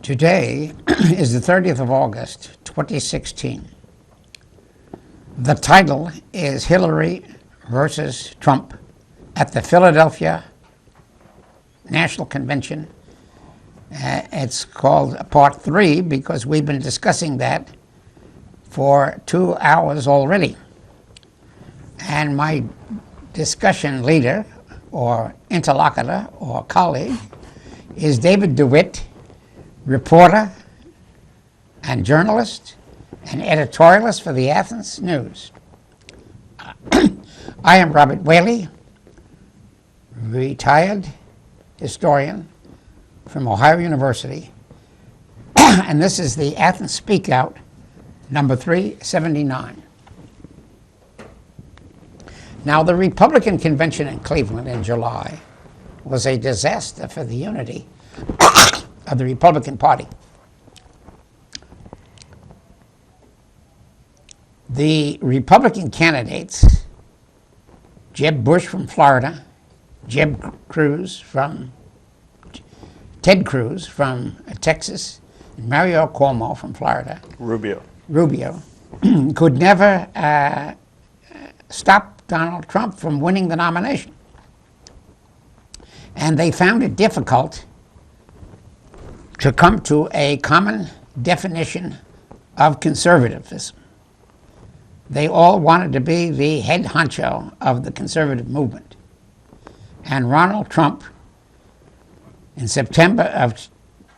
Today is the 30th of August, 2016. The title is Hillary versus Trump at the Philadelphia National Convention. It's called Part 3 because we've been discussing that for 2 hours already. And my discussion leader, or interlocutor, or colleague, is David DeWitt, reporter and journalist and editorialist for the Athens News. I am Robert Whaley, retired historian from Ohio University, and this is the Athens Speakout number 379. Now, the Republican convention in Cleveland in July was a disaster for the unity of the Republican Party. The Republican candidates, Jeb Bush from Florida, Ted Cruz from Texas, and Mario Cuomo from Florida, Rubio, could never stop Donald Trump from winning the nomination. And they found it difficult to come to a common definition of conservatism. They all wanted to be the head honcho of the conservative movement. And Donald Trump, in September of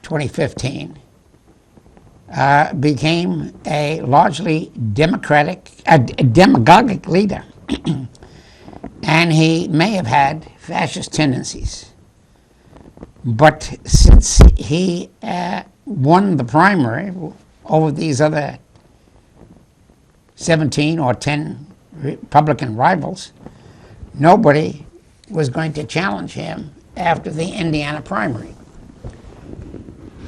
2015, became a largely demagogic leader. And he may have had fascist tendencies. But since he won the primary over these other 17 or 10 Republican rivals, nobody was going to challenge him after the Indiana primary.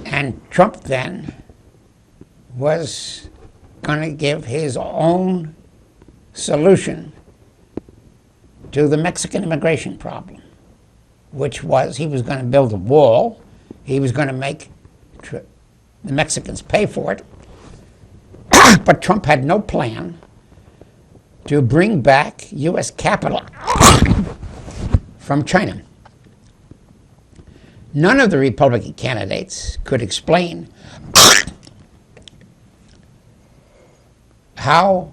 And Trump then was going to give his own solution to the Mexican immigration problem, which was he was going to build a wall, he was going to make the Mexicans pay for it, but Trump had no plan to bring back U.S. capital from China. None of the Republican candidates could explain how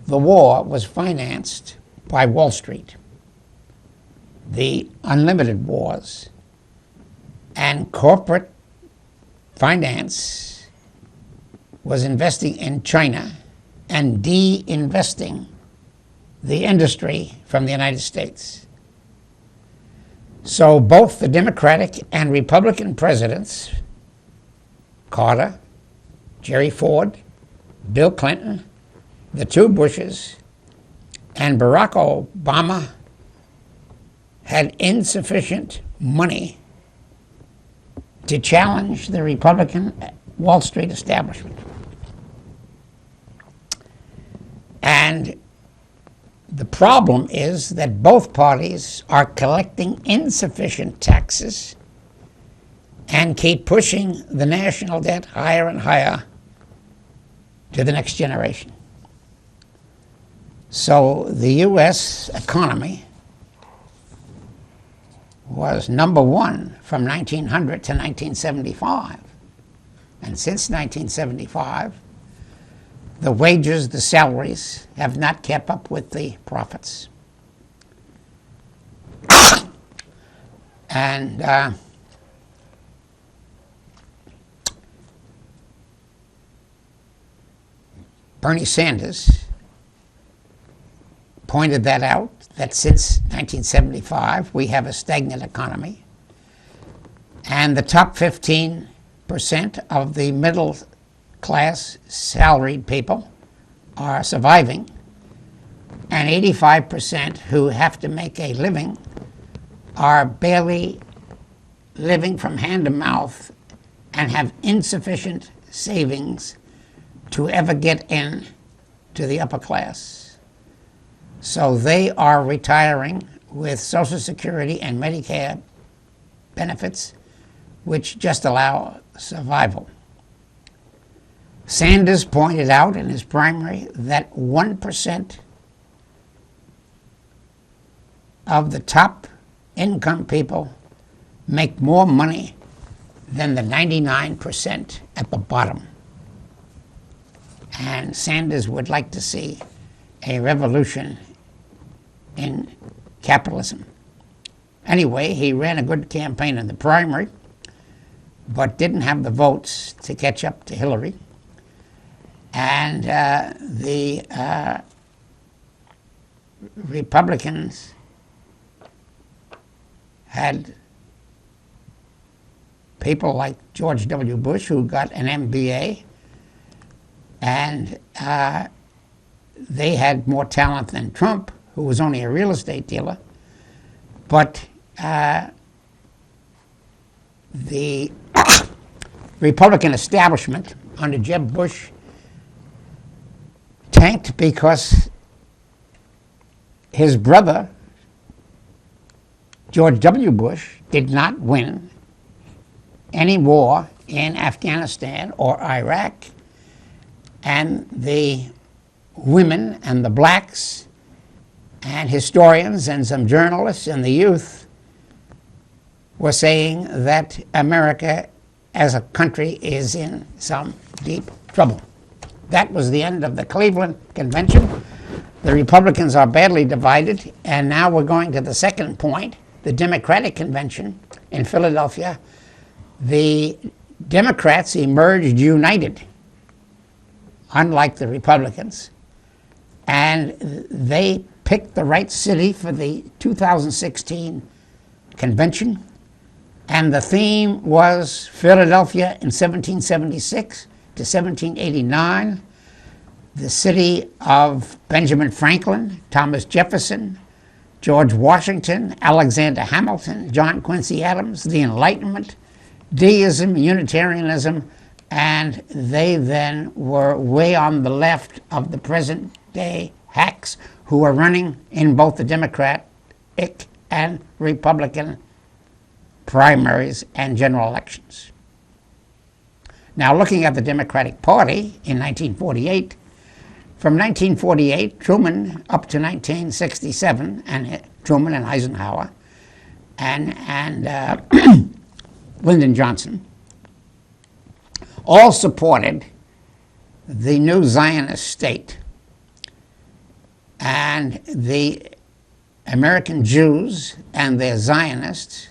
the war was financed by Wall Street, the unlimited wars, and corporate finance was investing in China and de-investing the industry from the United States. So both the Democratic and Republican presidents, Carter, Jerry Ford, Bill Clinton, the two Bushes, and Barack Obama, had insufficient money to challenge the Republican Wall Street establishment. And the problem is that both parties are collecting insufficient taxes and keep pushing the national debt higher and higher to the next generation. So the U.S. economy was number one from 1900 to 1975. And since 1975, the wages, the salaries, have not kept up with the profits. And Bernie Sanders pointed that out, that since 1975 we have a stagnant economy, and the top 15% of the middle class salaried people are surviving, and 85% who have to make a living are barely living from hand to mouth and have insufficient savings to ever get in to the upper class. So they are retiring with Social Security and Medicare benefits which just allow survival. Sanders pointed out in his primary that 1% of the top income people make more money than the 99% at the bottom. And Sanders would like to see a revolution in capitalism. Anyway, he ran a good campaign in the primary, but didn't have the votes to catch up to Hillary. And the Republicans had people like George W. Bush, who got an MBA, and they had more talent than Trump, who was only a real estate dealer. But the Republican establishment under Jeb Bush tanked because his brother, George W. Bush, did not win any war in Afghanistan or Iraq, and the women and the blacks and historians and some journalists and the youth were saying that America as a country is in some deep trouble. That was the end of the Cleveland Convention. The Republicans are badly divided, and now we're going to the second point, the Democratic Convention in Philadelphia. The Democrats emerged united, unlike the Republicans, and they picked the right city for the 2016 convention, and the theme was Philadelphia in 1776 to 1789, the city of Benjamin Franklin, Thomas Jefferson, George Washington, Alexander Hamilton, John Quincy Adams, the Enlightenment, deism, Unitarianism, and they then were way on the left of the present-day hacks who are running in both the Democratic and Republican primaries and general elections. Now, looking at the Democratic Party in 1948, from 1948, Truman up to 1967, and Truman and Eisenhower, and Lyndon Johnson, all supported the new Zionist state. And the American Jews and their Zionists,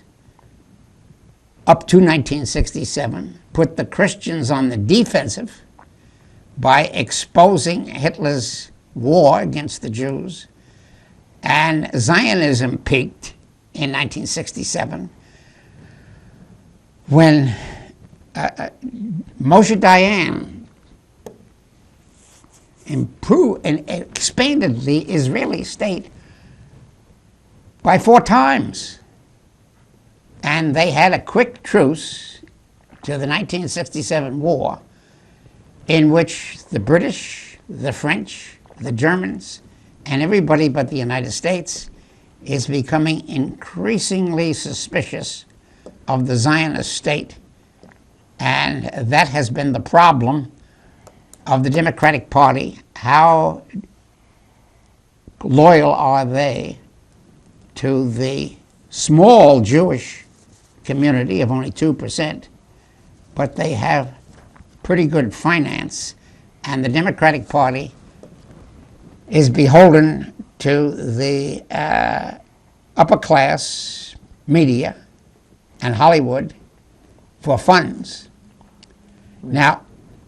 up to 1967, put the Christians on the defensive by exposing Hitler's war against the Jews. And Zionism peaked in 1967 when Moshe Dayan improved and expanded the Israeli state by 4 times. And they had a quick truce to the 1967 war, in which the British, the French, the Germans, and everybody but the United States is becoming increasingly suspicious of the Zionist state. And that has been the problem of the Democratic Party. How loyal are they to the small Jewish community of only 2%, but they have pretty good finance, and the Democratic Party is beholden to the upper class media and Hollywood for funds. Now,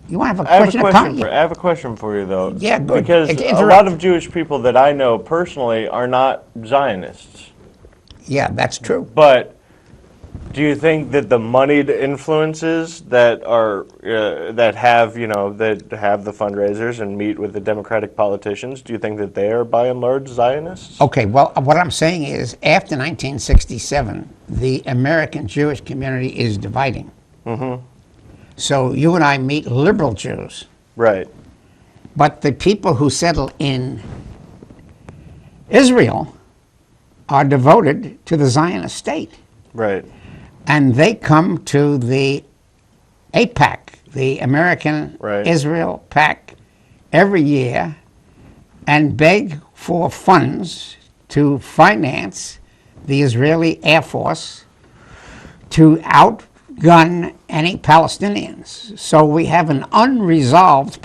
you want to have a question? I have a question for you, though. Yeah, good. Because a lot of Jewish people that I know personally are not Zionists. Yeah, that's true. But do you think that the moneyed influences that are that have the fundraisers and meet with the Democratic politicians, do you think that they are by and large Zionists? Okay, well, what I'm saying is, after 1967, the American Jewish community is dividing. Mm-hmm. So you and I meet liberal Jews. Right. But the people who settle in Israel are devoted to the Zionist state. Right. and they come to the APAC, the American Israel PAC, every year and beg for funds to finance the Israeli Air Force to outgun any Palestinians. So we have an unresolved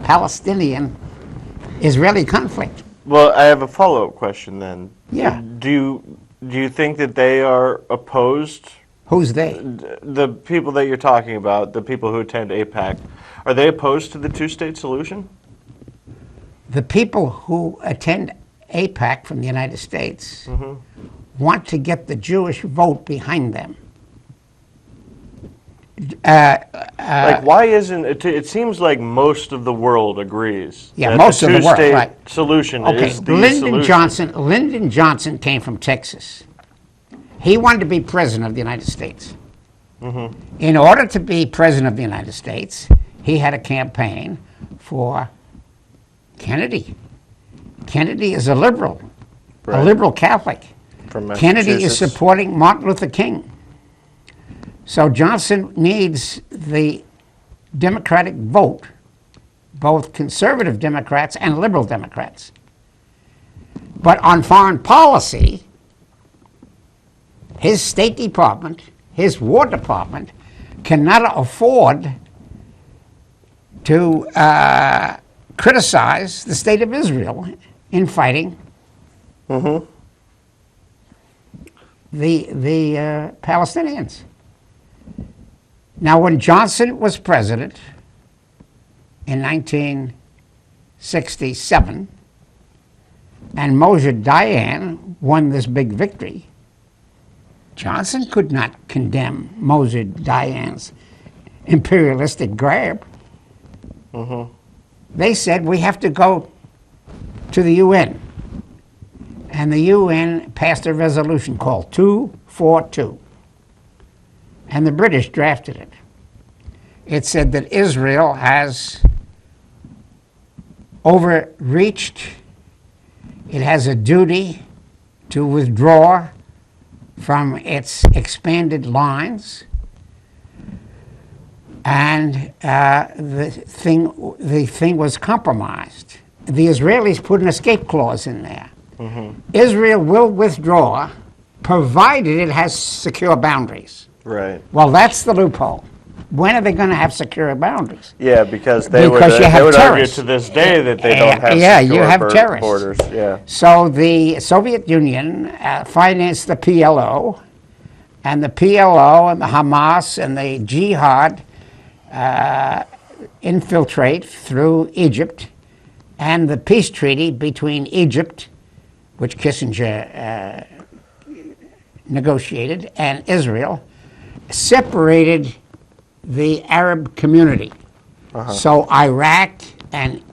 Palestinian-Israeli conflict. Well, I have a follow-up question then. Yeah. Do you think that they are opposed? Who's they? The people that you're talking about, the people who attend AIPAC, are they opposed to the two-state solution? The people who attend AIPAC from the United States want to get the Jewish vote behind them. Like, why isn't it? It seems like most of the world agrees. Yeah, that most the of the world, two-state right. solution Okay, is the solution. Lyndon Johnson came from Texas. He wanted to be president of the United States. In order to be president of the United States, he had a campaign for Kennedy. Kennedy is a liberal, a liberal Catholic. Kennedy is supporting Martin Luther King. So Johnson needs the Democratic vote, both conservative Democrats and liberal Democrats. But on foreign policy, his State Department, his War Department, cannot afford to criticize the State of Israel in fighting the Palestinians. Now, when Johnson was president in 1967, and Moshe Dayan won this big victory, Johnson could not condemn Moshe Dayan's imperialistic grab. They said, we have to go to the UN. And the UN passed a resolution called 242. And the British drafted it. It said that Israel has overreached. It has a duty to withdraw from its expanded lines. And the thing was compromised. The Israelis put an escape clause in there. Israel will withdraw provided it has secure boundaries. Right. Well, that's the loophole. When are they going to have secure boundaries? Yeah, because they would argue to this day that they don't have secure borders. Yeah. So the Soviet Union financed the PLO, and the PLO and the Hamas and the Jihad infiltrate through Egypt, and the peace treaty between Egypt, which Kissinger negotiated, and Israel, separated the Arab community. So Iraq and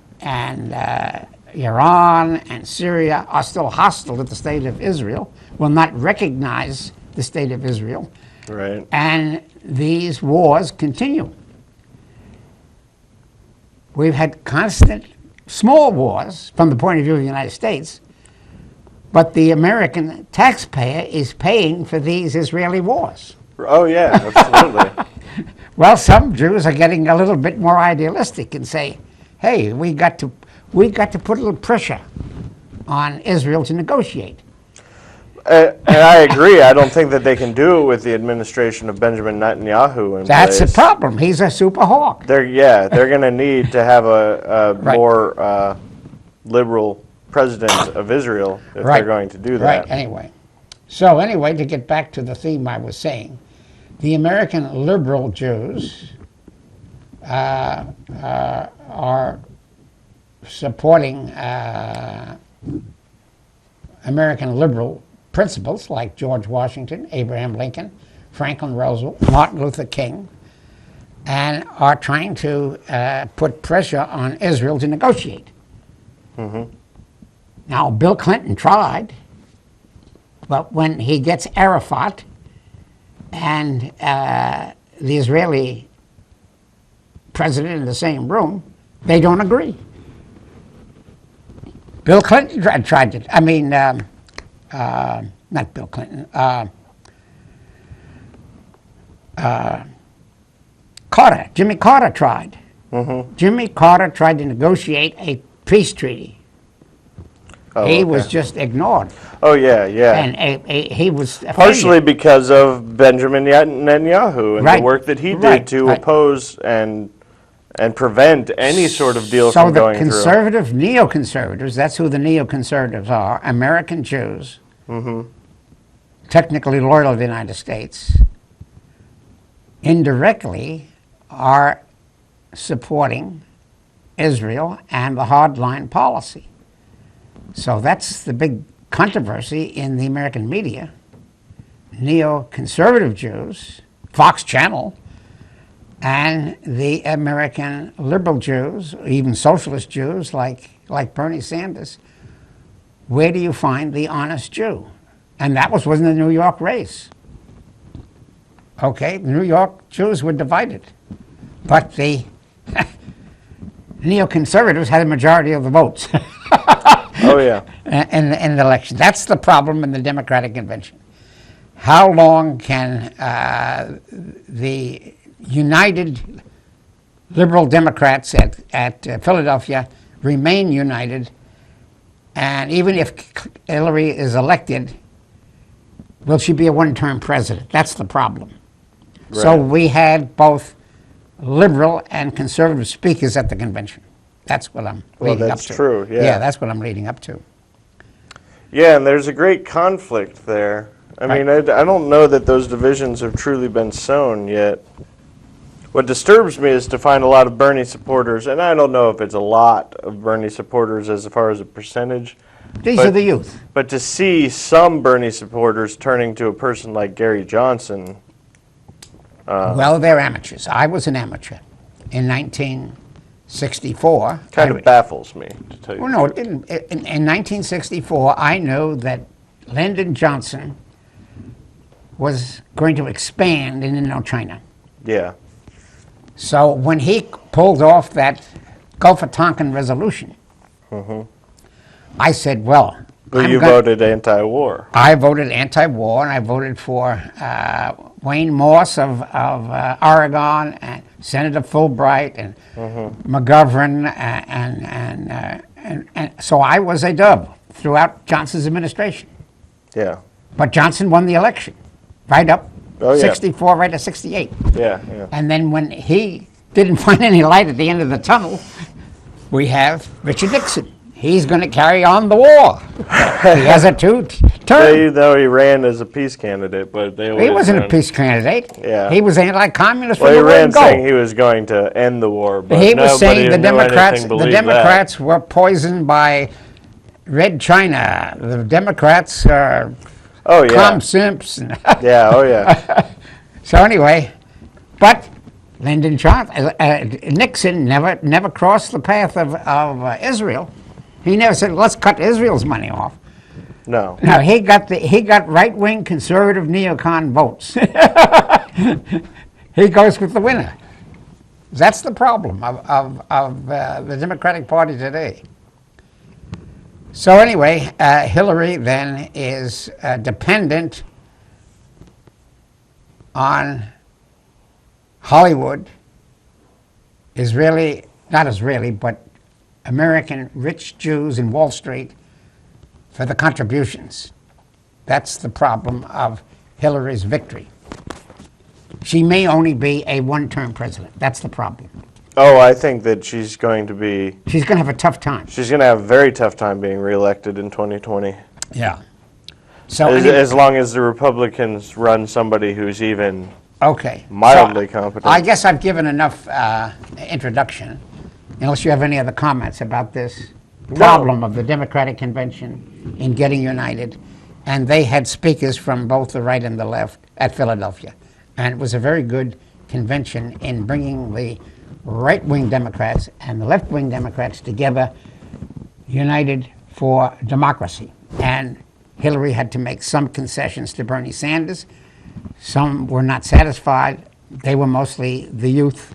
Iran and Syria are still hostile to the state of Israel, will not recognize the state of Israel. Right. And these wars continue. We've had constant small wars from the point of view of the United States, but the American taxpayer is paying for these Israeli wars. Oh, yeah, absolutely. Well, some Jews are getting a little bit more idealistic and say, hey, we got to put a little pressure on Israel to negotiate. And I agree. I don't think that they can do it with the administration of Benjamin Netanyahu in That's place. the problem. He's a super hawk. They're going to need to have a more liberal president of Israel if they're going to do that. Right, anyway. So anyway, to get back to the theme I was saying, the American liberal Jews are supporting American liberal principles like George Washington, Abraham Lincoln, Franklin Roosevelt, Martin Luther King, and are trying to put pressure on Israel to negotiate. Now, Bill Clinton tried, but when he gets Arafat and the Israeli president in the same room, they don't agree. Bill Clinton tried to, not Bill Clinton, Jimmy Carter tried. Jimmy Carter tried to negotiate a peace treaty. He was just ignored. Oh, yeah. And he was partially because of Benjamin Netanyahu and the work that he did to oppose and prevent any sort of deal from going through. So the neoconservatives, that's who the neoconservatives are, American Jews, technically loyal to the United States, indirectly are supporting Israel and the hardline policy. So that's the big controversy in the American media. Neoconservative Jews, Fox Channel, and the American liberal Jews, even socialist Jews like Bernie Sanders. Where do you find the honest Jew? And that wasn't the New York race. Okay, the New York Jews were divided, but the neoconservatives had a majority of the votes. Oh, yeah. In the election. That's the problem in the Democratic Convention. How long can the united liberal Democrats at Philadelphia remain united? And even if Hillary is elected, will she be a one-term president? That's the problem. Right. So we had both liberal and conservative speakers at the convention. That's what I'm leading up to. That's true, yeah. Yeah, that's what I'm leading up to. Yeah, and there's a great conflict there. I mean, I don't know that those divisions have truly been sown yet. What disturbs me is to find a lot of Bernie supporters, and I don't know if it's a lot of Bernie supporters as far as a percentage. These are the youth. But to see some Bernie supporters turning to a person like Gary Johnson. Well, they're amateurs. I was an amateur in 1964. Kind of baffles me, to tell you the truth. In 1964, I know that Lyndon Johnson was going to expand in Indochina. Yeah. So when he pulled off that Gulf of Tonkin resolution, I said, well... But you voted anti-war. I voted anti-war, and I voted for Wayne Morse of Oregon, and Senator Fulbright, and McGovern, and so I was a dub throughout Johnson's administration. Yeah. But Johnson won the election, right up 64, right to 68. Yeah. And then when he didn't find any light at the end of the tunnel, we have Richard Nixon. He's going to carry on the war. He has a two-term. Though he ran as a peace candidate, but he wasn't a peace candidate. Yeah. He was anti-communist. Well, he ran saying he was going to end the war, but he was saying the Democrats were poisoned by Red China. The Democrats are calm simps. So anyway, but Lyndon Johnson, Nixon never crossed the path of Israel. He never said, let's cut Israel's money off. No. No, he got right-wing conservative neocon votes. He goes with the winner. That's the problem of the Democratic Party today. So anyway, Hillary then is dependent on Hollywood, not Israeli, but American rich Jews in Wall Street for the contributions. That's the problem of Hillary's victory. She may only be a one-term president. That's the problem. Oh, I think that she's going to have a tough time. She's going to have a very tough time being reelected in 2020. Yeah. So as long as the Republicans run somebody who's even mildly competent. I guess I've given enough introduction, unless you have any other comments about this problem of the Democratic Convention in getting united. And they had speakers from both the right and the left at Philadelphia. And it was a very good convention in bringing the right-wing Democrats and the left-wing Democrats together, united for democracy. And Hillary had to make some concessions to Bernie Sanders. Some were not satisfied. They were mostly the youth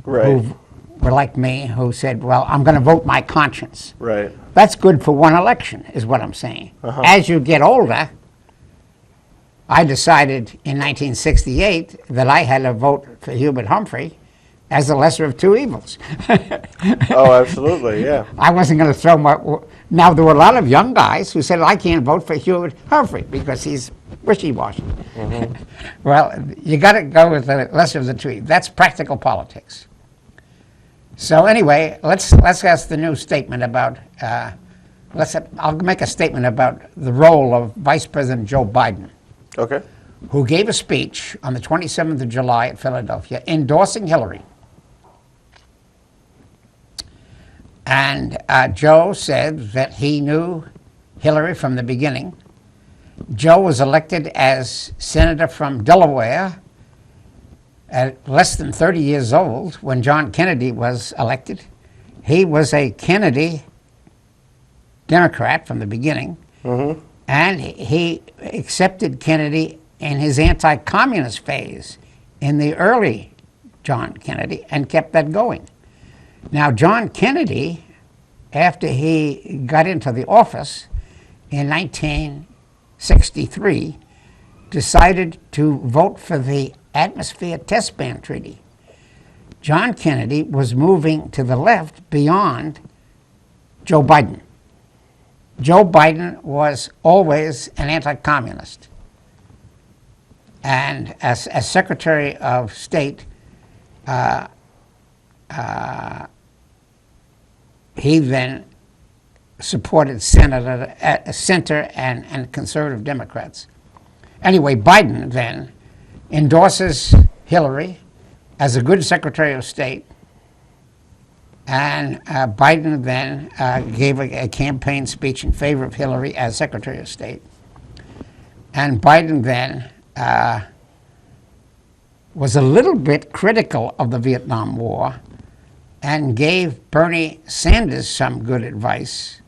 who were like me, who said, well, I'm going to vote my conscience. Right. That's good for one election, is what I'm saying. As you get older, I decided in 1968 that I had to vote for Hubert Humphrey as the lesser of two evils. Oh, absolutely, yeah. I wasn't going to throw my. Now, there were a lot of young guys who said, I can't vote for Hubert Humphrey because he's wishy-washy. Well, you got to go with the lesser of the two evils. That's practical politics. So anyway, let's ask the new statement about. I'll make a statement about the role of Vice President Joe Biden, Okay. who gave a speech on the 27th of July at Philadelphia endorsing Hillary. And Joe said that he knew Hillary from the beginning. Joe was elected as senator from Delaware at less than 30 years old when John Kennedy was elected. He was a Kennedy Democrat from the beginning, and he accepted Kennedy in his anti-communist phase in the early John Kennedy and kept that going. Now, John Kennedy, after he got into the office in 1963, decided to vote for the Atmosphere Test Ban Treaty. John Kennedy was moving to the left beyond Joe Biden. Joe Biden was always an anti-communist. And as Secretary of State, he then supported center and conservative Democrats. Anyway, Biden then endorses Hillary as a good Secretary of State, and Biden then gave a campaign speech in favor of Hillary as Secretary of State. And Biden then was a little bit critical of the Vietnam War and gave Bernie Sanders some good advice.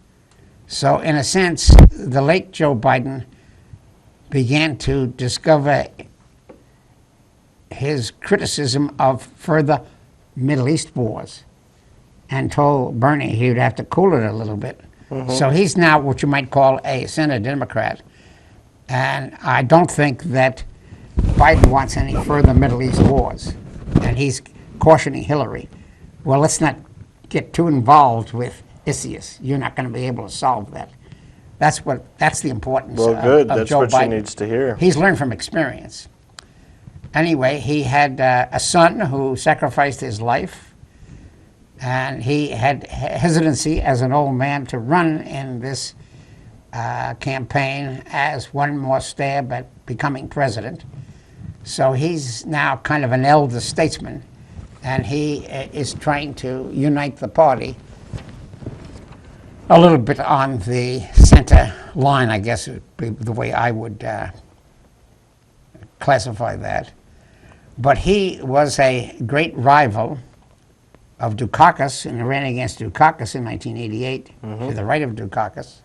So in a sense, the late Joe Biden began to discover his criticism of further Middle East wars and told Bernie he would have to cool it a little bit. So he's now what you might call a Senate Democrat. And I don't think that Biden wants any further Middle East wars. And he's cautioning Hillary. Well, let's not get too involved with ISIS. You're not going to be able to solve that. That's the importance Well, good. of That's Joe what Biden. she needs to hear. He's learned from experience. Anyway, he had a son who sacrificed his life, and he had hesitancy as an old man to run in this campaign as one more stab at becoming president. So he's now kind of an elder statesman, and he is trying to unite the party a little bit on the center line, I guess would be the way I would classify that. But he was a great rival of Dukakis and ran against Dukakis in 1988 to the right of Dukakis.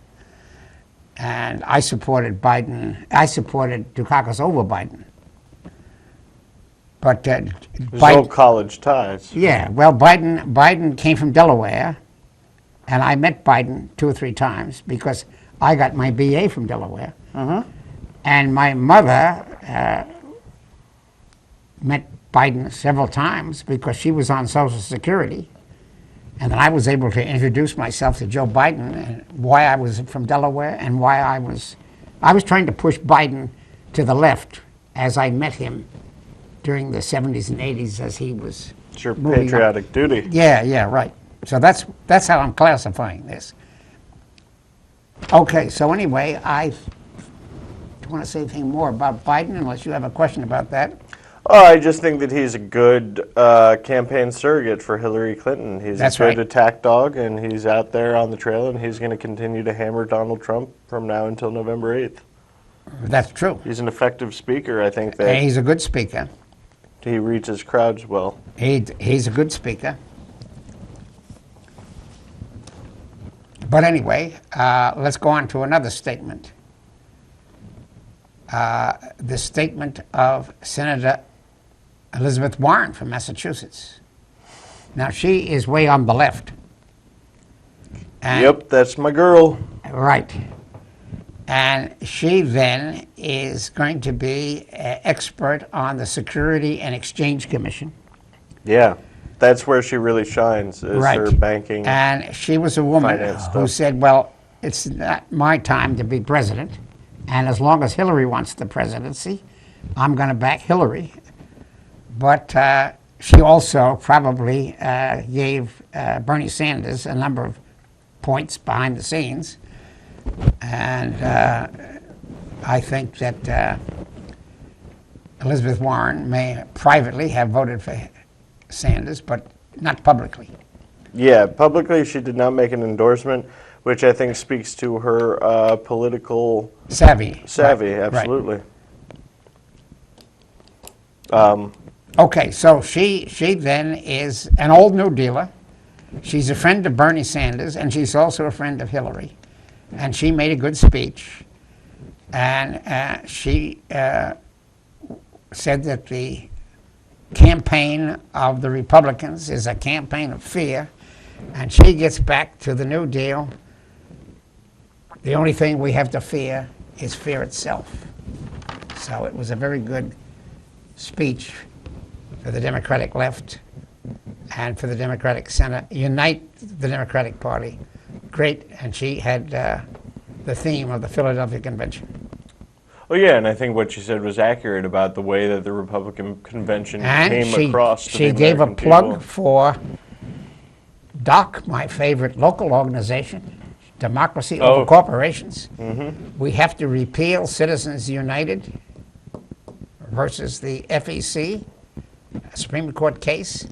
And I supported Biden. I supported Dukakis over Biden. But There's no college ties. yeah, well, Biden came from Delaware, and I met Biden 2 or 3 times because I got my BA from Delaware. And my mother met Biden several times because she was on Social Security. And then I was able to introduce myself to Joe Biden and why I was from Delaware and why I was trying to push Biden to the left as I met him during the 70s and 80s as he was It's your moving up. patriotic duty. Yeah, right. So that's how I'm classifying this. Okay, so anyway, I don't want to say anything more about Biden unless you have a question about that. Oh, I just think that he's a good campaign surrogate for Hillary Clinton. He's That's a good right. attack dog, and he's out there on the trail, and he's going to continue to hammer Donald Trump from now until November 8th. That's true. He's an effective speaker. I think And that he's a good speaker. he reaches crowds well. He's a good speaker. But anyway, let's go on to another statement. The statement of Senator Elizabeth Warren from Massachusetts. Now, she is way on the left. And Yep, that's my girl. Right. And she then is going to be an expert on the Security and Exchange Commission. Yeah, that's where she really shines, is her banking. And she was a woman who stuff. said, well, it's not my time to be president, and as long as Hillary wants the presidency, I'm going to back Hillary. But she also probably gave Bernie Sanders a number of points behind the scenes. And I think that Elizabeth Warren may privately have voted for Sanders, but not publicly. Yeah, publicly she did not make an endorsement, which I think speaks to her political Savvy, absolutely. Okay, so she then is an old New Dealer. She's a friend of Bernie Sanders, and she's also a friend of Hillary. And she made a good speech, and she said that the campaign of the Republicans is a campaign of fear, and she gets back to the New Deal. The only thing we have to fear is fear itself. So it was a very good speech for the Democratic left and for the Democratic Senate. Unite the Democratic Party. Great, and she had the theme of the Philadelphia Convention. Oh yeah, and I think what she said was accurate about the way that the Republican convention came across to the she gave a American plug people. for DOC, my favorite local organization, Democracy Over Corporations. Mm-hmm. We have to repeal Citizens United versus the FEC, a Supreme Court case,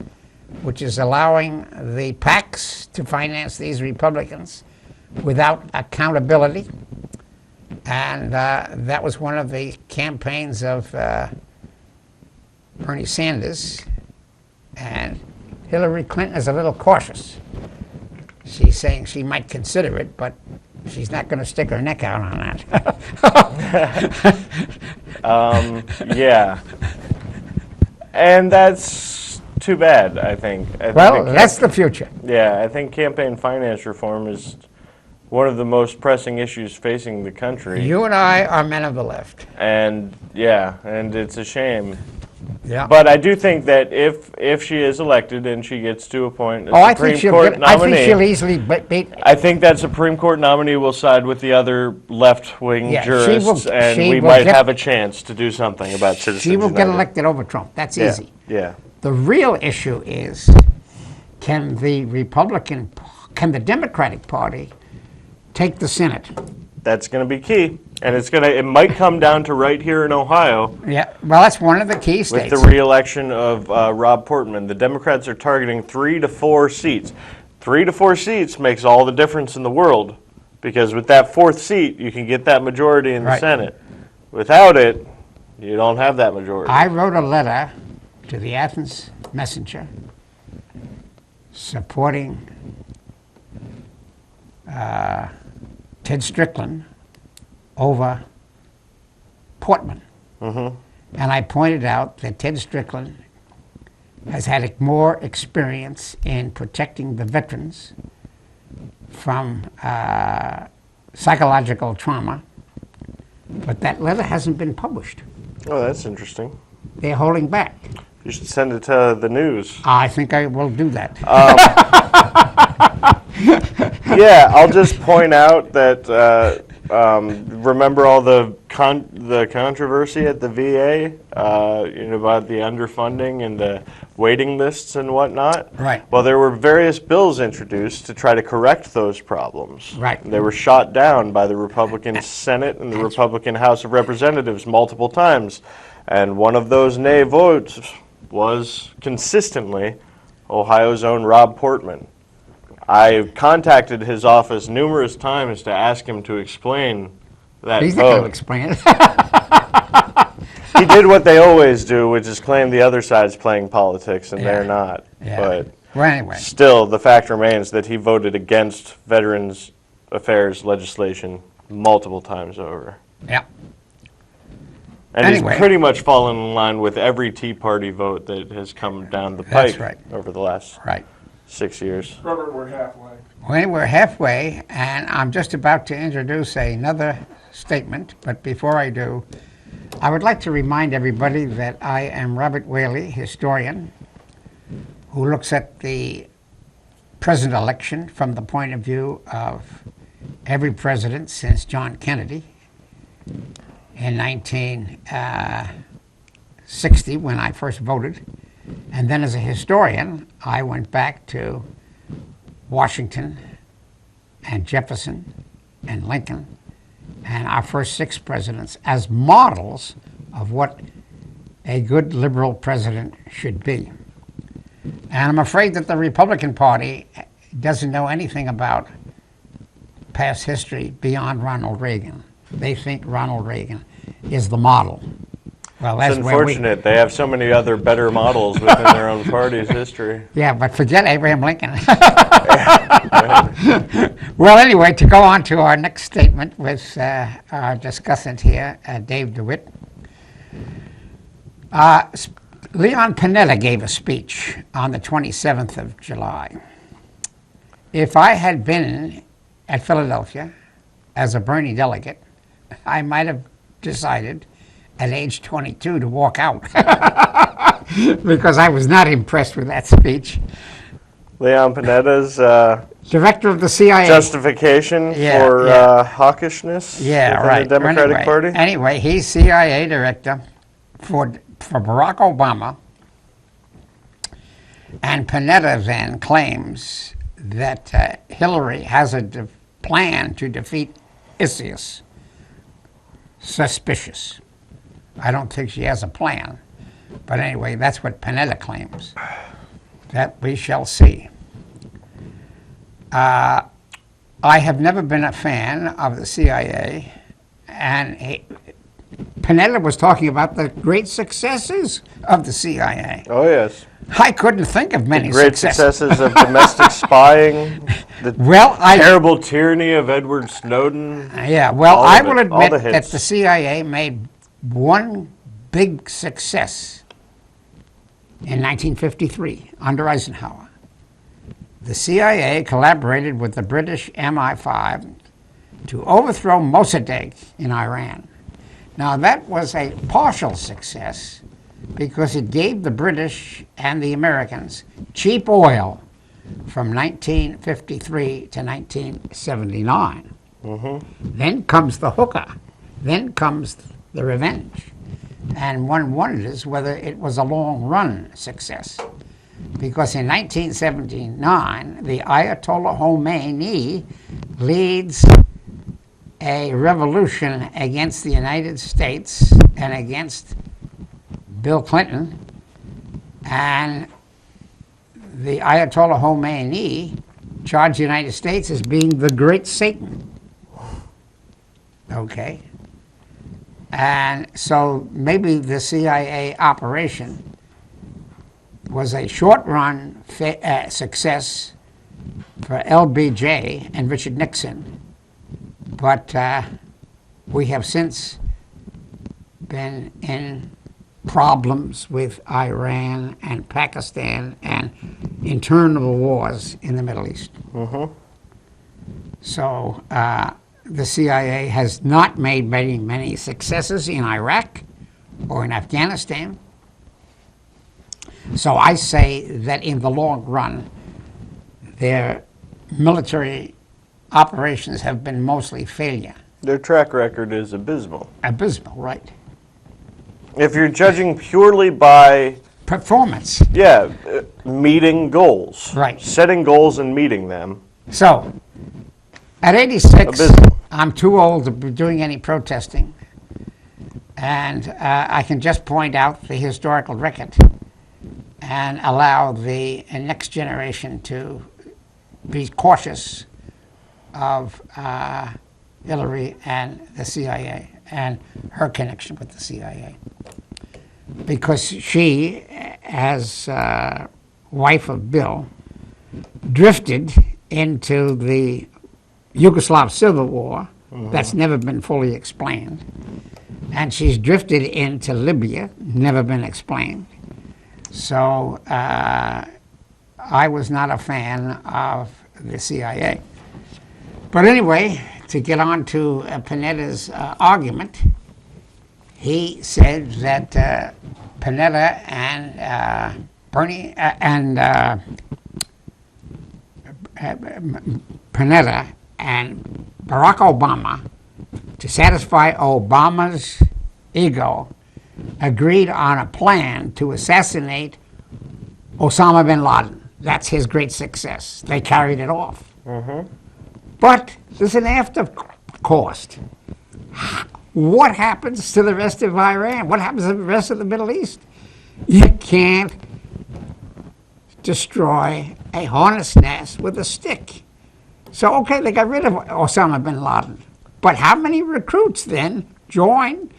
which is allowing the PACs to finance these Republicans without accountability. And that was one of the campaigns of Bernie Sanders. And Hillary Clinton is a little cautious. She's saying she might consider it, but she's not going to stick her neck out on that. Yeah. And that's too bad, I think. That's the future. Yeah, I think campaign finance reform is one of the most pressing issues facing the country. You and I are men of the left. And yeah, and it's a shame. Yeah. But I do think that if she is elected and she gets to appoint a Supreme Court nominee, I think she'll easily beat. I think that Supreme Court nominee will side with the other left-wing jurists, and we might have a chance to do something about Citizens She will United. get elected over Trump. That's easy. Yeah. The real issue is, can the Democratic Party take the Senate? That's going to be key, and it might come down to right here in Ohio. Yeah, well, that's one of the key states. With the re-election of Rob Portman, the Democrats are targeting 3 to 4 seats. 3 to 4 seats makes all the difference in the world, because with that 4th seat, you can get that majority in the Senate. Without it, you don't have that majority. I wrote a letter to the Athens Messenger supporting Ted Strickland over Portman. Mm-hmm. And I pointed out that Ted Strickland has had more experience in protecting the veterans from psychological trauma, but that letter hasn't been published. Oh, that's interesting. They're holding back. You should send it to the news. I think I will do that. Yeah, I'll just point out that remember all the controversy at the VA, about the underfunding and the waiting lists and whatnot. Right. Well, there were various bills introduced to try to correct those problems. Right. They were shot down by the Republican Senate and the Republican House of Representatives multiple times, and one of those nay votes was consistently Ohio's own Rob Portman. I contacted his office numerous times to ask him to explain that He's vote. not going to explain it. He did what they always do, which is claim the other side's playing politics, and they're not. Yeah. But Well, anyway. still, the fact remains that he voted against Veterans Affairs legislation multiple times over. Yeah. And Anyway. he's pretty much fallen in line with every Tea Party vote that has come down the pike That's right. over the last Right. 6 years. Robert, we're halfway. Well, we're halfway, and I'm just about to introduce another statement, but before I do, I would like to remind everybody that I am Robert Whaley, historian, who looks at the president election from the point of view of every president since John Kennedy in 1960 when I first voted. And then as a historian, I went back to Washington and Jefferson and Lincoln and our first 6 presidents as models of what a good liberal president should be. And I'm afraid that the Republican Party doesn't know anything about past history beyond Ronald Reagan. They think Ronald Reagan is the model. Well, that's it's unfortunate. They have so many other better models within their own party's history. Yeah, but forget Abraham Lincoln. Well, anyway, to go on to our next statement with our discussant here, Dave DeWitt. Leon Panetta gave a speech on the 27th of July. If I had been at Philadelphia as a Bernie delegate, I might have decided at age 22 to walk out because I was not impressed with that speech. Leon Panetta's director of the CIA. Justification for hawkishness within the Democratic Party? Anyway, he's CIA director for Barack Obama, and Panetta then claims that Hillary has a plan to defeat ISIS. Suspicious. I don't think she has a plan. But anyway, that's what Panetta claims. That we shall see. I have never been a fan of the CIA, and Panetta was talking about the great successes of the CIA. Oh, yes. I couldn't think of many great successes of domestic spying, the terrible tyranny of Edward Snowden. Yeah, well, I will admit that the CIA made one big success in 1953 under Eisenhower. The CIA collaborated with the British MI5 to overthrow Mossadegh in Iran. Now, that was a partial success because it gave the British and the Americans cheap oil from 1953 to 1979. Then comes the hooker. Then comes the revenge. And one wonders whether it was a long-run success. Because in 1979, the Ayatollah Khomeini leads a revolution against the United States and against Bill Clinton, and the Ayatollah Khomeini charged the United States as being the great Satan. Okay? And so maybe the CIA operation was a short-run success for LBJ and Richard Nixon, but we have since been in problems with Iran and Pakistan and internal wars in the Middle East. So the CIA has not made many successes in Iraq or in Afghanistan. So I say that in the long run, their military operations have been mostly failure. Their track record is abysmal. Abysmal, right. If you're judging purely by performance. Yeah, meeting goals. Right. Setting goals and meeting them. So, at 86, abysmal. I'm too old to be doing any protesting. And I can just point out the historical record and allow the next generation to be cautious of Hillary and the CIA and her connection with the CIA. Because she, as wife of Bill, drifted into the Yugoslav Civil War. That's never been fully explained. And she's drifted into Libya, never been explained. So I was not a fan of the CIA. But anyway, to get on to Panetta's argument, he said that Panetta and Bernie Panetta and Barack Obama, to satisfy Obama's ego, agreed on a plan to assassinate Osama bin Laden. That's his great success. They carried it off. But there's an after cost. What happens to the rest of Iran? What happens to the rest of the Middle East? You can't destroy a hornet's nest with a stick. So, okay, they got rid of Osama bin Laden. But how many recruits then joined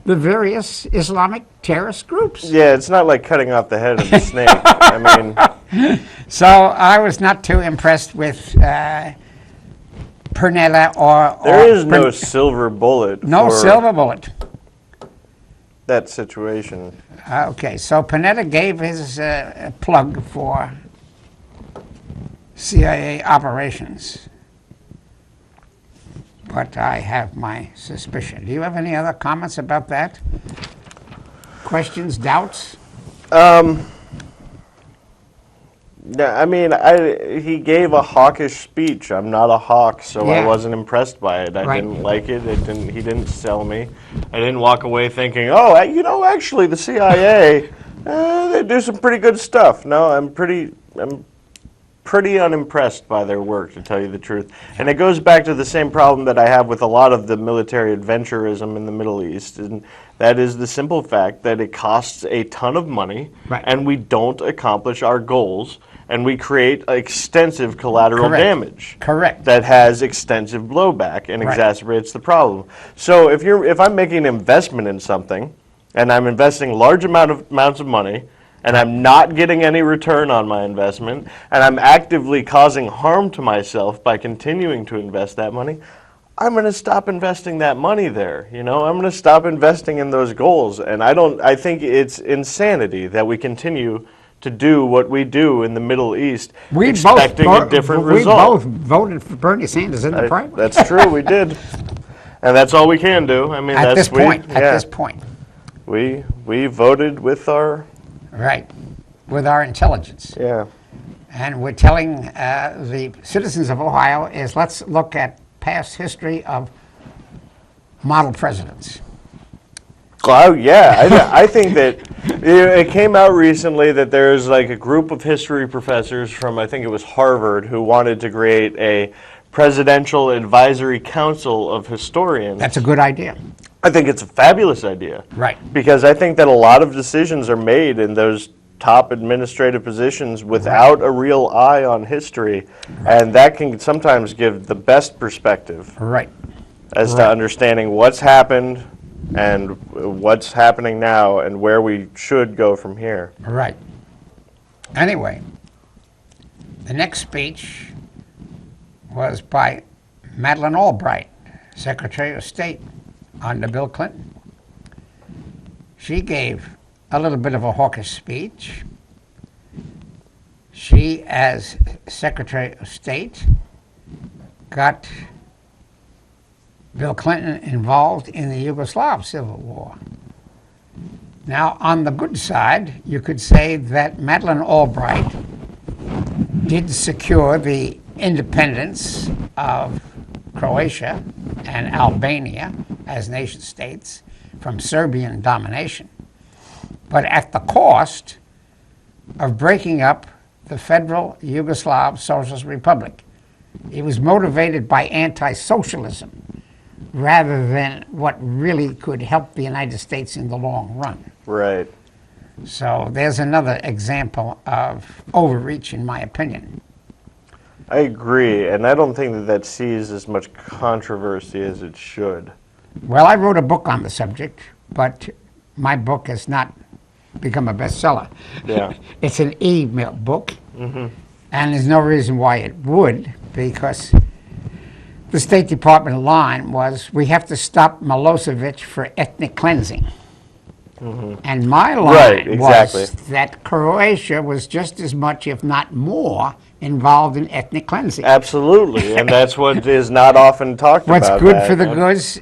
the various Islamic terrorist groups? Yeah, it's not like cutting off the head of the snake. I mean, so I was not too impressed with Panetta or there is no silver bullet. No for silver bullet. that situation. Okay, so Panetta gave his plug for CIA operations. But I have my suspicion. Do you have any other comments about that? Questions, doubts? Yeah, I mean, he gave a hawkish speech. I'm not a hawk, so I Yeah. wasn't impressed by it. I Right. didn't like it. He didn't sell me. I didn't walk away thinking, oh, actually, the CIA, they do some pretty good stuff. No, I'm pretty unimpressed by their work, to tell you the truth. And it goes back to the same problem that I have with a lot of the military adventurism in the Middle East, and that is the simple fact that it costs a ton of money, Right. and we don't accomplish our goals, and we create extensive collateral Correct. damage. Correct. That has extensive blowback and Right. exacerbates the problem. So if I'm making an investment in something, and I'm investing large amounts of money, and I'm not getting any return on my investment, and I'm actively causing harm to myself by continuing to invest that money, I'm going to stop investing that money there. I'm going to stop investing in those goals. And I think it's insanity that we continue to do what we do in the Middle East, expecting a different result. We both voted for Bernie Sanders in the primary. That's true, we did. And that's all we can do. I mean, At this point. We voted with our... Right, with our intelligence. Yeah. And we're telling the citizens of Ohio is let's look at past history of model presidents. Oh, yeah. I think that it came out recently that there's like a group of history professors from, I think it was Harvard, who wanted to create a presidential advisory council of historians. That's a good idea. I think it's a fabulous idea. Right. Because I think that a lot of decisions are made in those top administrative positions without a real eye on history, and that can sometimes give the best perspective Right. as to understanding what's happened and what's happening now and where we should go from here. Right. Anyway, the next speech was by Madeleine Albright, Secretary of State under Bill Clinton. She gave a little bit of a hawkish speech. She, as Secretary of State, got Bill Clinton involved in the Yugoslav Civil War. Now, on the good side, you could say that Madeleine Albright did secure the independence of Croatia and Albania as nation states from Serbian domination, but at the cost of breaking up the Federal Yugoslav Socialist Republic. It was motivated by anti-socialism rather than what really could help the United States in the long run. Right. So there's another example of overreach, in my opinion. I agree, and I don't think that sees as much controversy as it should. Well, I wrote a book on the subject, but my book has not become a bestseller. Yeah. It's an email book, and there's no reason why it would, because the State Department line was, we have to stop Milosevic for ethnic cleansing. And my line Right, exactly. was that Croatia was just as much, if not more, involved in ethnic cleansing. Absolutely, and that's what is not often talked What's about. good for the goose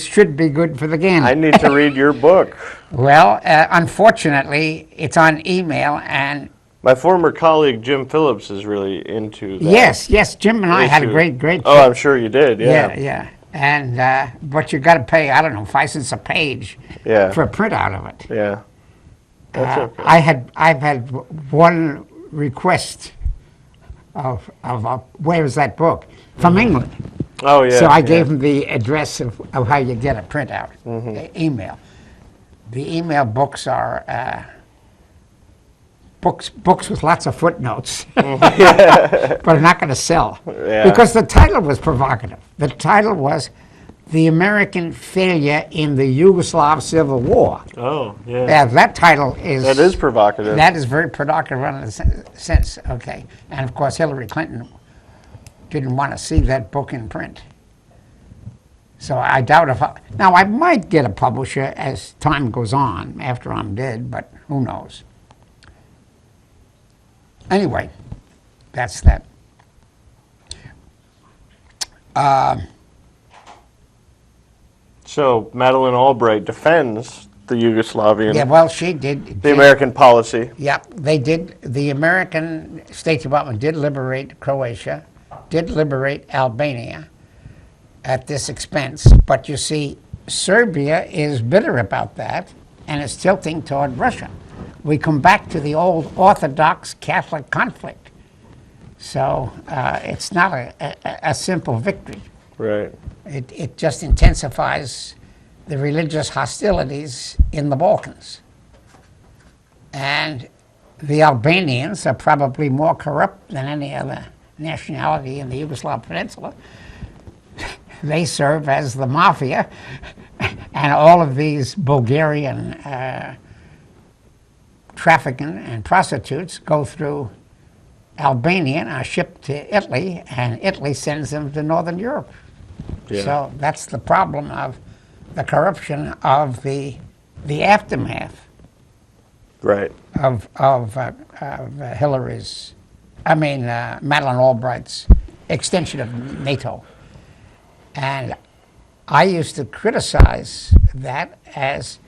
should be good for the gander. I need to read your book. Well, unfortunately, it's on email, and My former colleague Jim Phillips is really into that. yes, Jim and I had a issue. great Oh, I'm sure you did. Yeah. yeah. And but you got to pay, I don't know, 5 cents a page Yeah. for a printout of it. Yeah. That's okay. I've had one request of where is that book from England. Oh yeah. So I yeah. gave him the address of how you get a printout, email. The email books are books with lots of footnotes, but are not going to sell because the title was provocative. The title was "The American Failure in the Yugoslav Civil War." Oh yeah. Yeah, that title is That is provocative. That is very provocative in a sense. Okay, and of course Hillary Clinton didn't want to see that book in print. So I doubt if now I might get a publisher as time goes on after I'm dead, but who knows. Anyway, that's that. So Madeleine Albright defends the Yugoslavian, Yeah, well, she did. the American policy. Yep, they did. The American State Department did liberate Croatia, did liberate Albania at this expense. But you see, Serbia is bitter about that and is tilting toward Russia. We come back to the old Orthodox Catholic conflict. So it's not a simple victory. Right. It just intensifies the religious hostilities in the Balkans. And the Albanians are probably more corrupt than any other nationality in the Yugoslav Peninsula. They serve as the mafia, and all of these Bulgarian trafficking and prostitutes go through Albania and are shipped to Italy, and Italy sends them to Northern Europe. Yeah. So that's the problem of the corruption of the aftermath Right. of Hillary's, Madeleine Albright's extension of NATO. And I used to criticize that as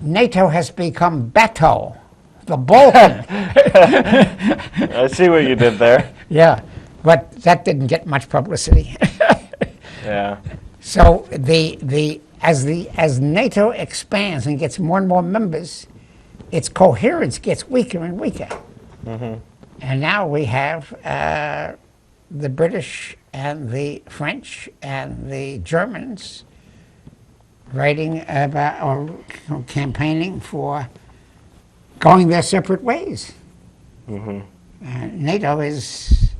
NATO has become Bato, the Balkan. I see what you did there. Yeah, but that didn't get much publicity. Yeah. So as NATO expands and gets more and more members, its coherence gets weaker and weaker. And now we have the British and the French and the Germans writing about or campaigning for going their separate ways. NATO is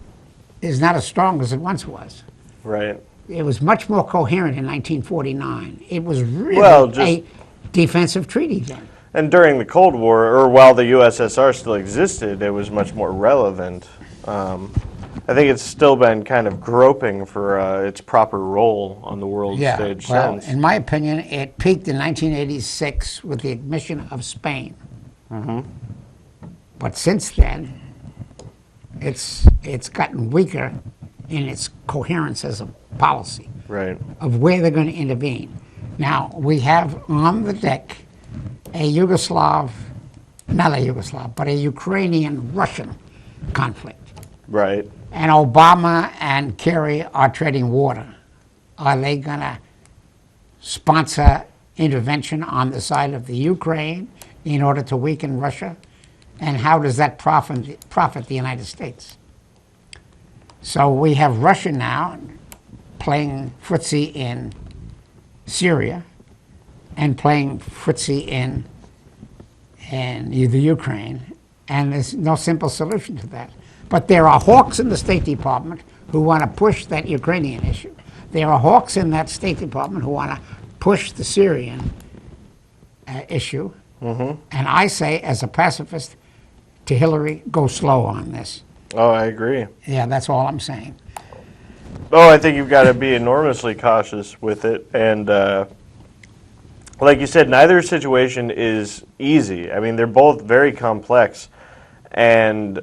not as strong as it once was. Right. It was much more coherent in 1949. It was really a defensive treaty then. And during the Cold War, or while the USSR still existed, it was much more relevant. I think it's still been kind of groping for its proper role on the world stage well, since. in my opinion, it peaked in 1986 with the admission of Spain. But since then, it's gotten weaker in its coherence as a policy Right. of where they're going to intervene. Now, we have on the deck a not a Yugoslav, but a Ukrainian-Russian conflict. Right. And Obama and Kerry are treading water. Are they going to sponsor intervention on the side of the Ukraine in order to weaken Russia? And how does that profit the United States? So we have Russia now playing footsie in Syria and playing footsie in the Ukraine, and there's no simple solution to that. But there are hawks in the State Department who want to push that Ukrainian issue. There are hawks in that State Department who want to push the Syrian issue. And I say, as a pacifist, to Hillary, go slow on this. Oh, I agree. Yeah, that's all I'm saying. Oh, I think you've got to be enormously cautious with it. And like you said, neither situation is easy. I mean, they're both very complex, and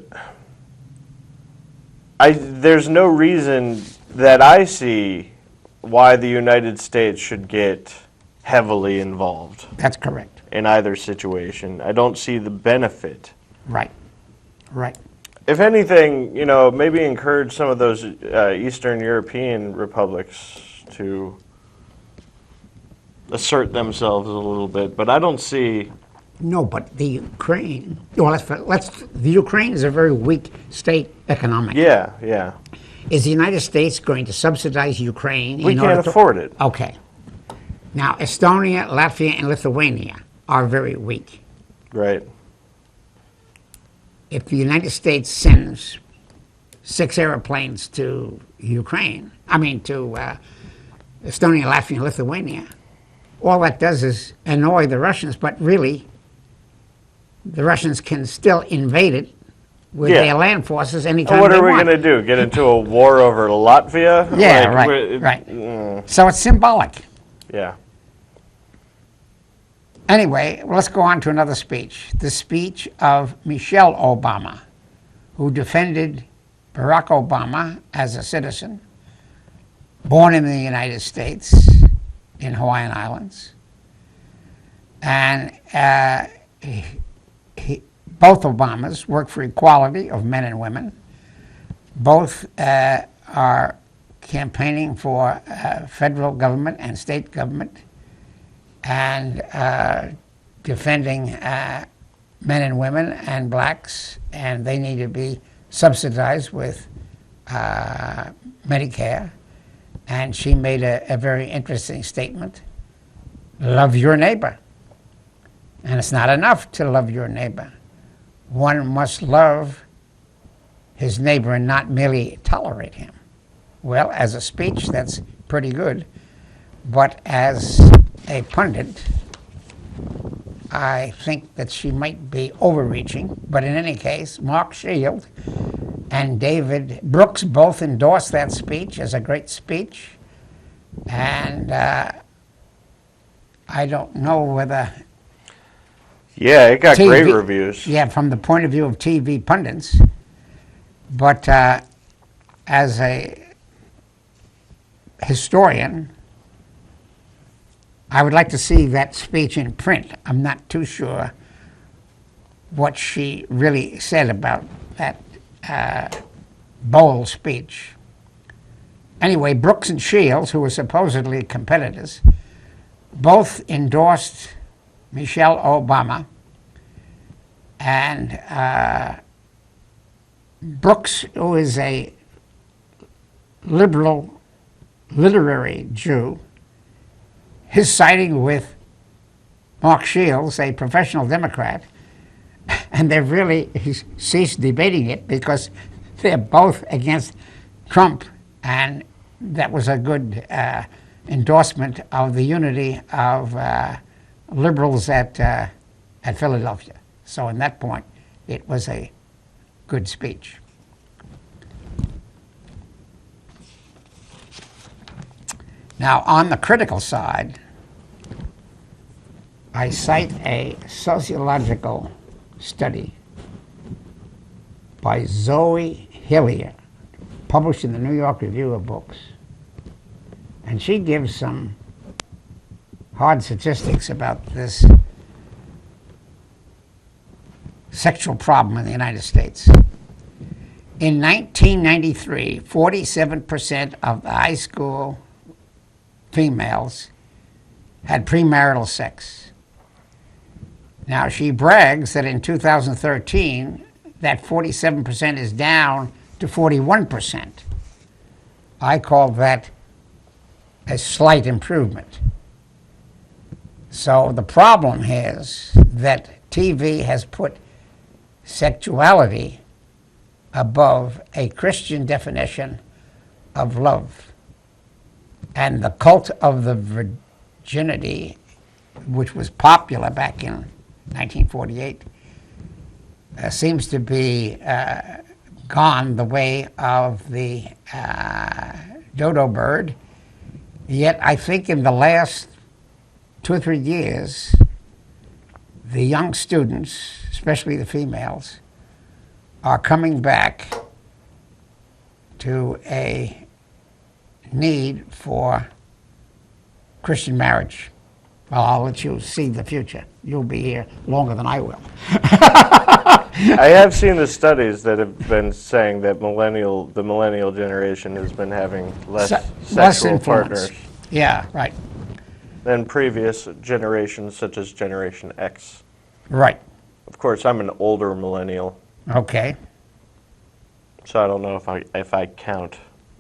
there's no reason that I see why the United States should get heavily involved That's correct. in either situation. I don't see the benefit. Right. Right. If anything, maybe encourage some of those Eastern European republics to assert themselves a little bit, but I don't see. No, but the Ukraine. Well, the Ukraine is a very weak state economically. Yeah, yeah. Is the United States going to subsidize Ukraine? We can't afford it. Okay. Now, Estonia, Latvia, and Lithuania are very weak. Right. If the United States sends 6 airplanes to Ukraine, to Estonia, Latvia, and Lithuania, all that does is annoy the Russians, but really, the Russians can still invade it with their land forces anytime What they are we want. going to do? Get into a war over Latvia? Yeah, Like, right. So it's symbolic. Yeah. Anyway, let's go on to another speech. The speech of Michelle Obama, who defended Barack Obama as a citizen, born in the United States, in Hawaiian Islands. And both Obamas work for equality of men and women. Both are campaigning for federal government and state government, and defending men and women and blacks, and they need to be subsidized with Medicare. And she made a very interesting statement: love your neighbor. And it's not enough to love your neighbor. One must love his neighbor and not merely tolerate him. Well, as a speech, that's pretty good. But as a pundit, I think that she might be overreaching. But in any case, Mark Shield and David Brooks both endorsed that speech as a great speech. And I don't know whether... Yeah, it got great reviews. Yeah, from the point of view of TV pundits. But as a historian, I would like to see that speech in print. I'm not too sure what she really said about that bold speech. Anyway, Brooks and Shields, who were supposedly competitors, both endorsed Michelle Obama, and Brooks, who is a liberal literary Jew, is siding with Mark Shields, a professional Democrat, and they've really ceased debating it because they're both against Trump, and that was a good endorsement of the unity of liberals at Philadelphia. So in that point, it was a good speech. Now, on the critical side, I cite a sociological study by Zoe Hillier, published in the New York Review of Books. And she gives some hard statistics about this sexual problem in the United States. In 1993, 47% of the high school females had premarital sex. Now, she brags that in 2013, that 47% is down to 41%. I call that a slight improvement. So the problem is that TV has put sexuality above a Christian definition of love. And the cult of the virginity, which was popular back in 1948, seems to be gone the way of the dodo bird. Yet I think in the last 2 or 3 years, the young students, especially the females, are coming back to a need for Christian marriage. Well, I'll let you see the future. You'll be here longer than I will. I have seen the studies that have been saying that the millennial generation has been having less sexual influence. partners Yeah, right. than previous generations, such as Generation X. Right. Of course, I'm an older millennial, Okay. so I don't know if I count.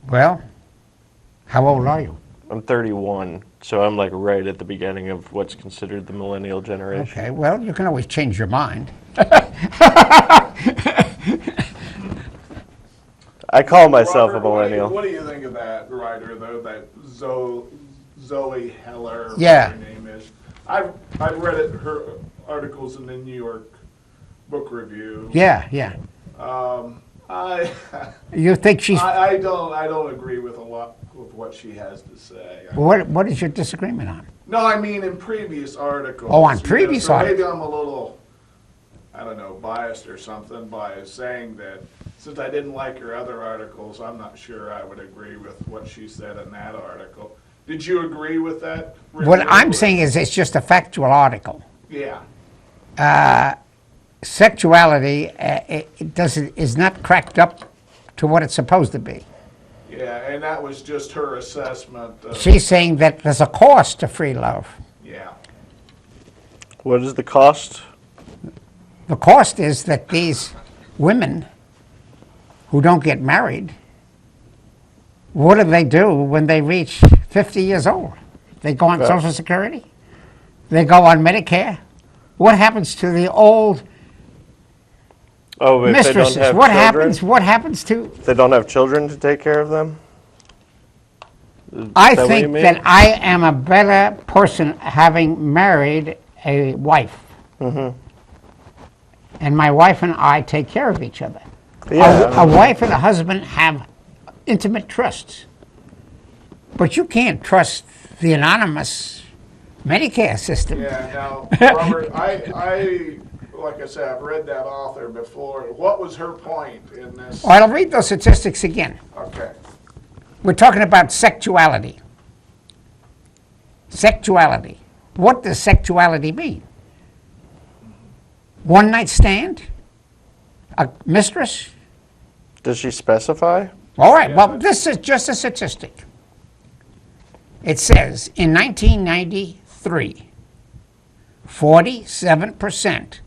Well, how old are you? I'm 31, so I'm like right at the beginning of what's considered the millennial generation. Okay, well, you can always change your mind. I call myself Robert, a millennial. What do you think of that writer, though, that Zoe Heller, Yeah. whatever her name is? I've read her articles in the New York Book Review. Yeah, yeah. I You think she's... I don't agree with a lot of what she has to say. What is your disagreement on? No, I mean in previous articles. Oh, on you know, previous so articles. maybe I'm a little, I don't know, biased or something by saying that since I didn't like her other articles, I'm not sure I would agree with what she said in that article. Did you agree with that? What I'm saying is it's just a factual article. Yeah. Sexuality is not cracked up to what it's supposed to be. Yeah, and that was just her assessment. She's saying that there's a cost to free love. Yeah. What is the cost? The cost is that these women who don't get married, what do they do when they reach 50 years old? They go on Social Security? They go on Medicare? What happens to the old Oh, if they don't mistresses? have What children? happens to... If they don't have children to take care of them? I that what you think mean? that I am a better person having married a wife. Mm-hmm. And my wife and I take care of each other. Yeah. A wife and a husband have intimate trusts. But you can't trust the anonymous Medicare system. Yeah, now, Robert, I like I said, I've read that author before. What was her point in this? Well, I'll read those statistics again. Okay. We're talking about sexuality. Sexuality. What does sexuality mean? One night stand? A mistress? Does she specify? All right, well, this is just a statistic. It says in 1993, 47%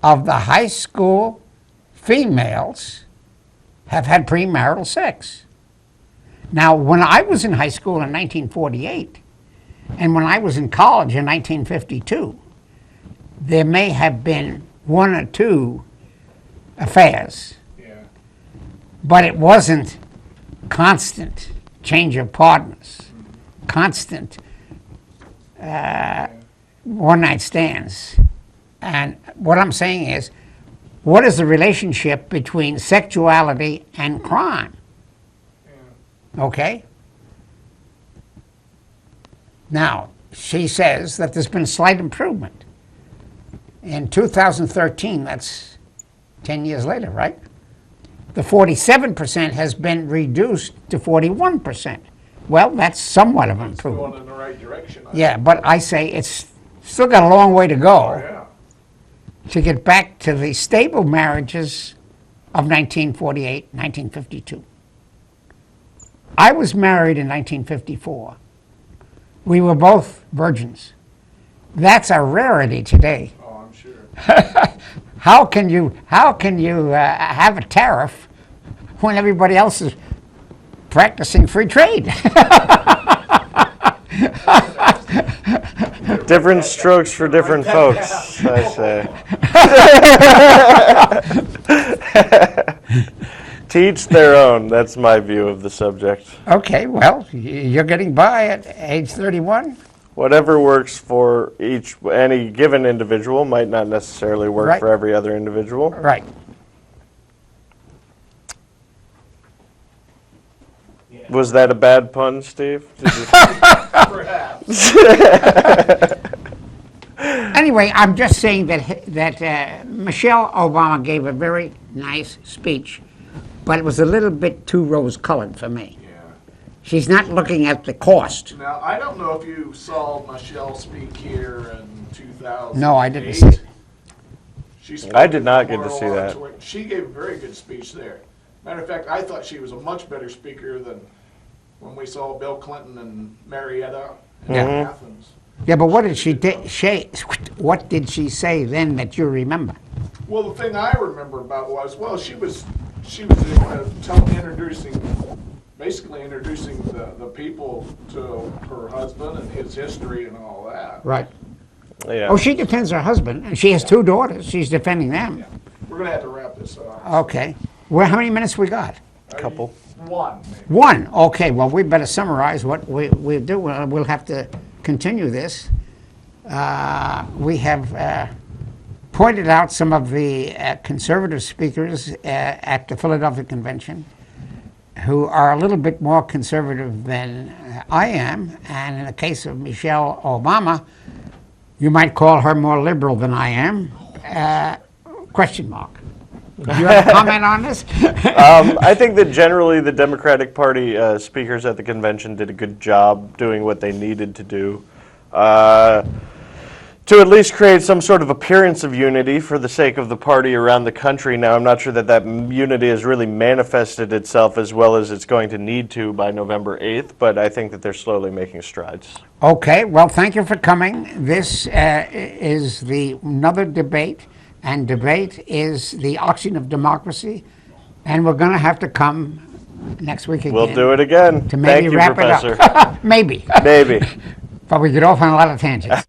of the high school females have had premarital sex. Now, when I was in high school in 1948, and when I was in college in 1952, there may have been 1 or 2 affairs, Yeah. but it wasn't constant change of partners, constant one-night stands. And what I'm saying is, what is the relationship between sexuality and crime? Okay? Now, she says that there's been a slight improvement. In 2013, that's 10 years later, right? The 47% has been reduced to 41%. Well, that's somewhat of an It's improvement. going in the right direction. Yeah, but I say it's still got a long way to go Oh, yeah. to get back to the stable marriages of 1948, 1952. I was married in 1954. We were both virgins. That's a rarity today. Oh, I'm sure. How can you have a tariff when everybody else is practicing free trade? Different strokes for different folks, I say. To each their own. That's my view of the subject. Okay, well, you're getting by at age 31. Whatever works for any given individual might not necessarily work Right. for every other individual. Right. Was that a bad pun, Steve? Did you- Perhaps. Anyway, I'm just saying that Michelle Obama gave a very nice speech, but it was a little bit too rose-colored for me. Yeah. She's not looking at the cost. Now, I don't know if you saw Michelle speak here in 2008. No, I didn't see it. She spoke I did not at get to see that. Memorial. She gave a very good speech there. Matter of fact, I thought she was a much better speaker than when we saw Bill Clinton and Marietta in Yeah. Athens. Yeah, but what did what did she say then that you remember? Well, the thing I remember about was, well, she was basically introducing the people to her husband and his history and all that. Right. Yeah. Oh, she defends her husband, and she has two daughters. She's defending them. Yeah. We're gonna have to wrap this up. Okay. Well, how many minutes we got? Couple. One, maybe. One. Okay. Well, we better summarize what we do. We'll have to continue this. We have pointed out some of the conservative speakers at the Philadelphia Convention who are a little bit more conservative than I am. And in the case of Michelle Obama, you might call her more liberal than I am. Question mark. Do you have a comment on this? I think that generally the Democratic Party speakers at the convention did a good job doing what they needed to do to at least create some sort of appearance of unity for the sake of the party around the country. Now, I'm not sure that unity has really manifested itself as well as it's going to need to by November 8th, but I think that they're slowly making strides. Okay, well, thank you for coming. This is another debate, and debate is the oxygen of democracy, and we're going to have to come next week again. We'll do it again. To maybe Thank you, wrap Professor. it up. Maybe. Maybe. But we get off on a lot of tangents.